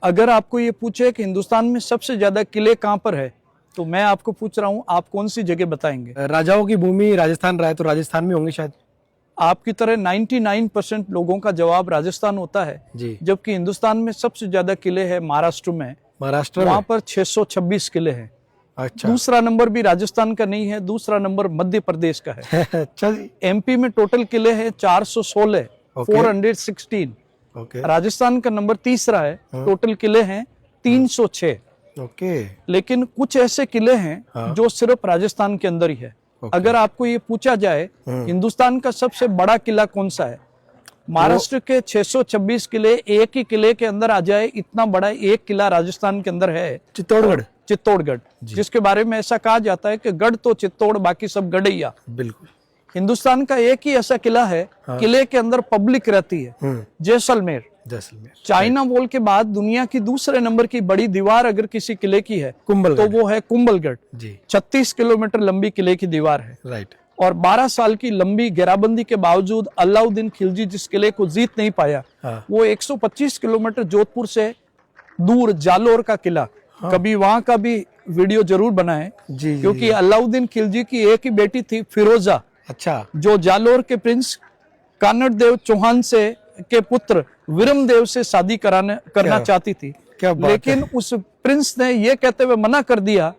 अगर आपको ये पूछे कि हिंदुस्तान में सबसे ज्यादा किले कहाँ पर है, तो मैं आपको पूछ रहा हूँ, आप कौन सी जगह बताएंगे? राजाओं की भूमि राजस्थान रहा है, तो राजस्थान में होंगे शायद। आपकी तरह 99% लोगों का जवाब राजस्थान होता है जी। जबकि हिंदुस्तान में सबसे ज्यादा किले हैं महाराष्ट्र में। महाराष्ट्र वहां में पर 626 किले हैं। अच्छा। दूसरा नंबर भी राजस्थान का नहीं है, दूसरा नंबर मध्य प्रदेश का है। अच्छा जी। एमपी में टोटल किले हैं 416, ओके। 416। ओके। राजस्थान का नंबर तीसरा है, टोटल किले हैं 306। ओके। लेकिन कुछ ऐसे किले हैं हाँ। जो सिर्फ राजस्थान के अंदर ही है। ओके। अगर आपको ये पूछा जाए हिंदुस्तान का सबसे बड़ा किला कौन सा है, महाराष्ट्र के 626 किले, एक ही किले के अंदर आ जाए इतना बड़ा एक किला राजस्थान के अंदर है, चित्तौड़गढ़। चित्तौड़गढ़, जिसके बारे में ऐसा कहा जाता है कि गढ़ तो चित्तौड़, बाकी सब गढ़ैया। बिल्कुल। हिंदुस्तान का एक ही ऐसा किला है, किले के अंदर पब्लिक रहती है, जैसलमेर। जैसलमेर। चाइना वॉल के बाद दुनिया की दूसरे नंबर की बड़ी दीवार अगर किसी किले की है कुंभलगढ़। तो वो है कुंभलगढ़। जी। 36 किलोमीटर लंबी किले की दीवार है। राइट। और 12 साल की लंबी घेराबंदी के बावजूद अलाउद्दीन खिलजी जिस किले को जीत नहीं पाया, वो 125 किलोमीटर जोधपुर से दूर जालोर का किला। कभी वहां का भी वीडियो जरूर बनाएं, जी, क्योंकि अलाउद्दीन खिलजी की एक ही बेटी थी फिरोजा, अच्छा, जो जालोर के प्रिंस कानड़ देव चौहान से के पुत्र विरमदेव से शादी करना चाहती थी। क्या बात लेकिन उस प्रिंस ने ये कहते हुए मना कर दिया,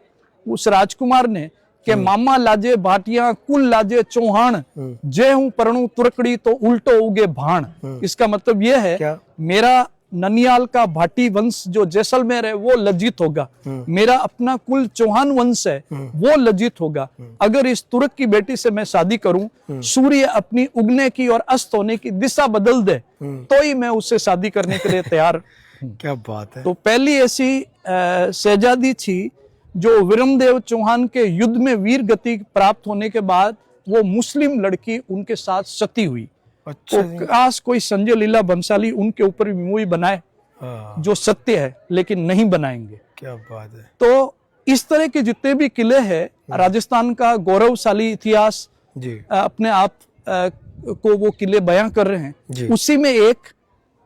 उस राजकुमार ने, कि मामा लाजे भाटिया कुल लाजे चौहान, जय हूं परणु तुरकड़ी तो उल्टो उगे भाण। इसका मतलब यह है क्या? मेरा ननियाल का भाटी वंश जो जैसलमेर है वो लज्जित होगा, मेरा अपना कुल चौहान वंश है वो लज्जित होगा अगर इस तुर्क की बेटी से मैं शादी करूं। सूर्य अपनी उगने की और अस्त होने की दिशा बदल दे तो ही मैं उससे शादी करने के लिए तैयार। क्या बात है। तो पहली ऐसी शहजादी थी जो विरमदेव चौहान के युद्ध में वीर गति प्राप्त होने के बाद वो मुस्लिम लड़की उनके साथ सती हुई। अच्छा। तो काश कोई संजय लीला बंसाली उनके ऊपर भी मूवी बनाए जो सत्य है, लेकिन नहीं बनाएंगे। क्या बात है। तो इस तरह के जितने भी किले हैं, राजस्थान का गौरवशाली इतिहास जी। अपने आप को वो किले बयां कर रहे हैं। जी। उसी में एक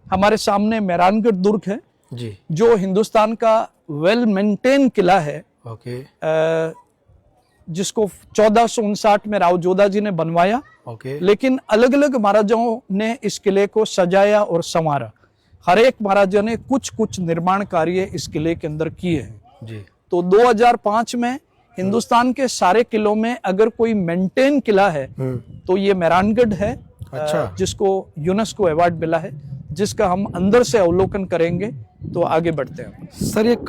हमारे सामने मेहरानगढ़ दुर्ग है जी। जो हिंदुस्तान का वेल मेंटेन किला है। ओके। जिसको 1459 में राव जोधा जी ने बनवाया। ओके। लेकिन अलग अलग महाराजाओं ने इस किले को सजाया और संवारा। हर एक महाराजा ने कुछ कुछ निर्माण कार्य इस किले के अंदर किए हैं। जी। तो 2005 में हिंदुस्तान के सारे किलों में अगर कोई मेंटेन किला है तो ये मेहरानगढ़ है। अच्छा। जिसको यूनेस्को अवार्ड मिला है, जिसका हम अंदर से अवलोकन करेंगे तो आगे बढ़ते हैं। सर, ये